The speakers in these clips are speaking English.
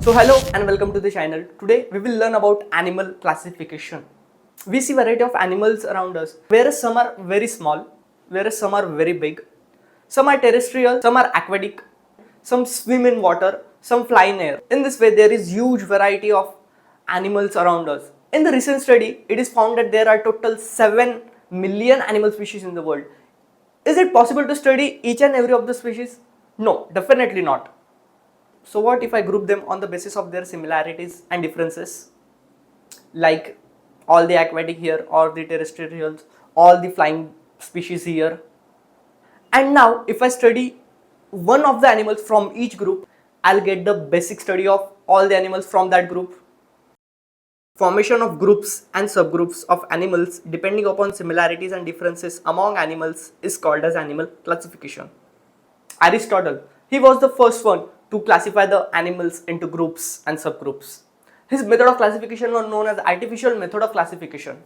So hello and welcome to the channel. Today we will learn about animal classification. We see variety of animals around us, whereas some are very small, whereas some are very big. Some are terrestrial, some are aquatic, some swim in water, some fly in air. In this way there is huge variety of animals around us. In the recent study, it is found that there are total 7 million animal species in the world. Is it possible to study each and every of the species? No, definitely not. So what if I group them on the basis of their similarities and differences, like all the aquatic here, all the terrestrials, all the flying species here. And now if I study one of the animals from each group, I'll get the basic study of all the animals from that group. Formation of groups and subgroups of animals depending upon similarities and differences among animals is called as animal classification. Aristotle, he was the first one to classify the animals into groups and subgroups. His method of classification was known as artificial method of classification.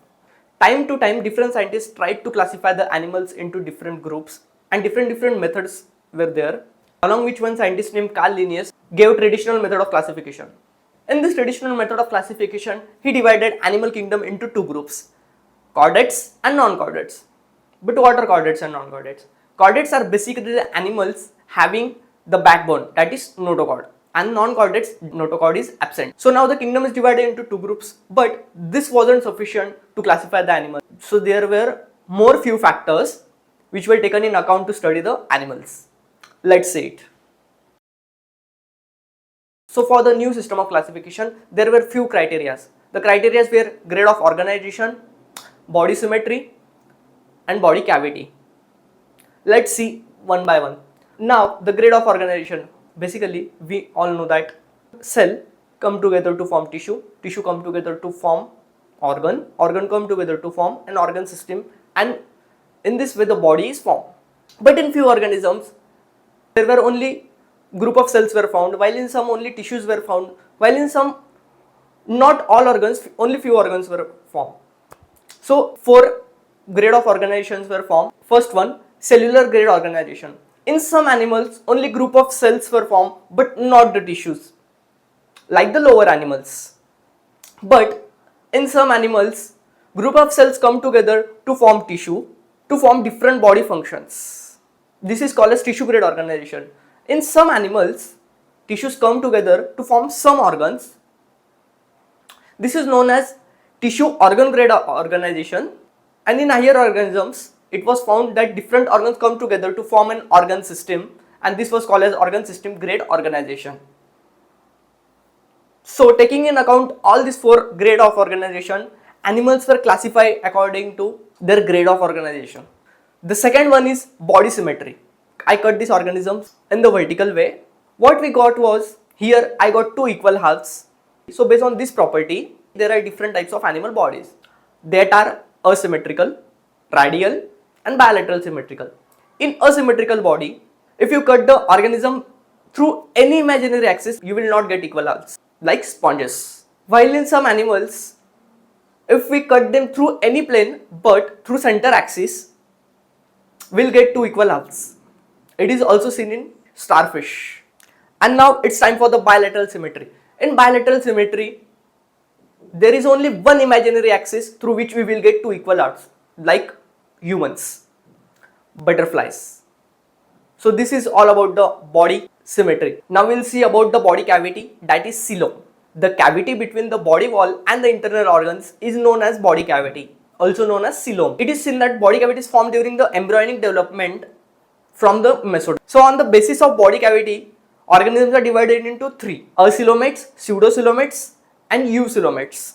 Time to time, different scientists tried to classify the animals into different groups, and different methods were there, along which one scientist named Carl Linnaeus gave traditional method of classification. In this traditional method of classification, he divided animal kingdom into two groups, chordates and non-chordates. But what are chordates and non-chordates? Chordates are basically the animals having the backbone, that is notochord, and non-chordates, notochord is absent. So now the kingdom is divided into two groups, but this wasn't sufficient to classify the animals. So there were more few factors which were taken in account to study the animals. Let's see it. So for the new system of classification, there were few criteria. The criteria were grade of organization, body symmetry, and body cavity. Let's see one by one. Now the grade of organization. Basically, we all know that cell come together to form tissue, tissue come together to form organ, organ come together to form an organ system, and in this way the body is formed. But in few organisms, there were only group of cells were found, while in some only tissues were found, while in some not all organs, only few organs were formed. So four grade of organizations were formed. First one, cellular grade organization. In some animals, only group of cells were formed, but not the tissues, like the lower animals. But in some animals, group of cells come together to form tissue, to form different body functions. This is called as tissue grade organization. In some animals, tissues come together to form some organs. This is known as tissue organ grade organization. And in higher organisms, it was found that different organs come together to form an organ system, and this was called as organ system grade organization. So taking in account all these four grade of organization, animals were classified according to their grade of organization. The second one is body symmetry. I cut these organisms in the vertical way. What we got was, here I got two equal halves. So based on this property, there are different types of animal bodies that are asymmetrical, radial, and bilateral symmetrical. In asymmetrical body, if you cut the organism through any imaginary axis, you will not get equal halves, like sponges. While in some animals, if we cut them through any plane but through center axis, we'll get two equal halves. It is also seen in starfish. And now it's time for the bilateral symmetry. In bilateral symmetry, there is only one imaginary axis through which we will get two equal halves, like humans, butterflies. So this is all about the body symmetry. Now we'll see about the body cavity, that is coelom. The cavity between the body wall and the internal organs is known as body cavity, also known as coelom. It is seen that body cavity is formed during the embryonic development from the mesoderm. So on the basis of body cavity, organisms are divided into three: acoelomates, pseudocoelomates, and eucoelomates.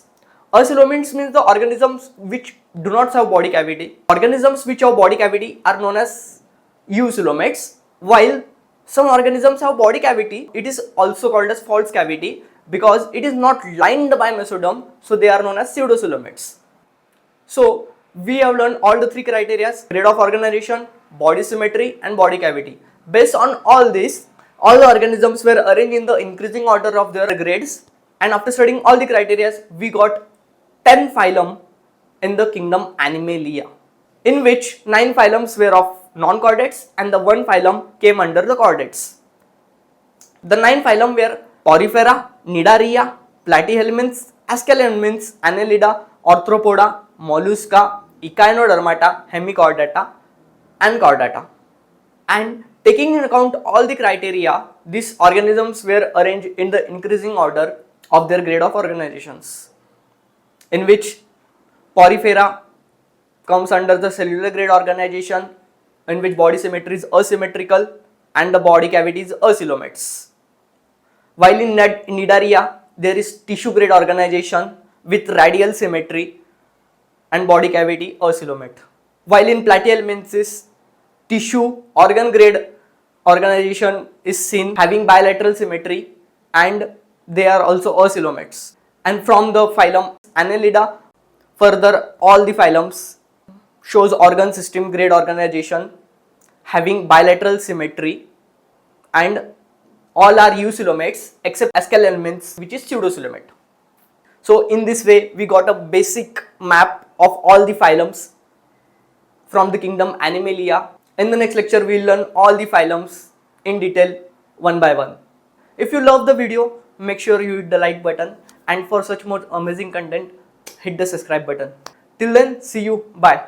Acoelomates means the organisms which do not have body cavity. Organisms which have body cavity are known as eucoelomates, while some organisms have body cavity. It is also called as false cavity because it is not lined by mesoderm, so they are known as pseudocoelomates. So we have learned all the three criteria: grade of organization, body symmetry, and body cavity. Based on all this, all the organisms were arranged in the increasing order of their grades, and after studying all the criteria, we got 10 phylum in the kingdom Animalia, in which 9 phylums were of non-chordates and the one phylum came under the chordates. The 9 phylum were Porifera, Nidaria, Platyhelminths, Aschelminths, Annelida, Arthropoda, Mollusca, Echinodermata, Hemichordata, and Chordata. And taking into account all the criteria, these organisms were arranged in the increasing order of their grade of organizations, in which Porifera comes under the cellular grade organization, in which body symmetry is asymmetrical and the body cavity is acoelomates. While in Nidaria, there is tissue grade organization with radial symmetry and body cavity acoelomate. While in Platyhelminths, tissue organ grade organization is seen having bilateral symmetry and they are also acoelomates. And from the phylum Annelida, further all the phylums shows organ system grade organization having bilateral symmetry and all are eucoelomates except Aschelminths, which is pseudocoelomate. So in this way we got a basic map of all the phylums from the kingdom Animalia. In the next lecture we will learn all the phylums in detail one by one. If you love the video, make sure you hit the like button, and for such more amazing content hit the subscribe button. Till then, see you, bye.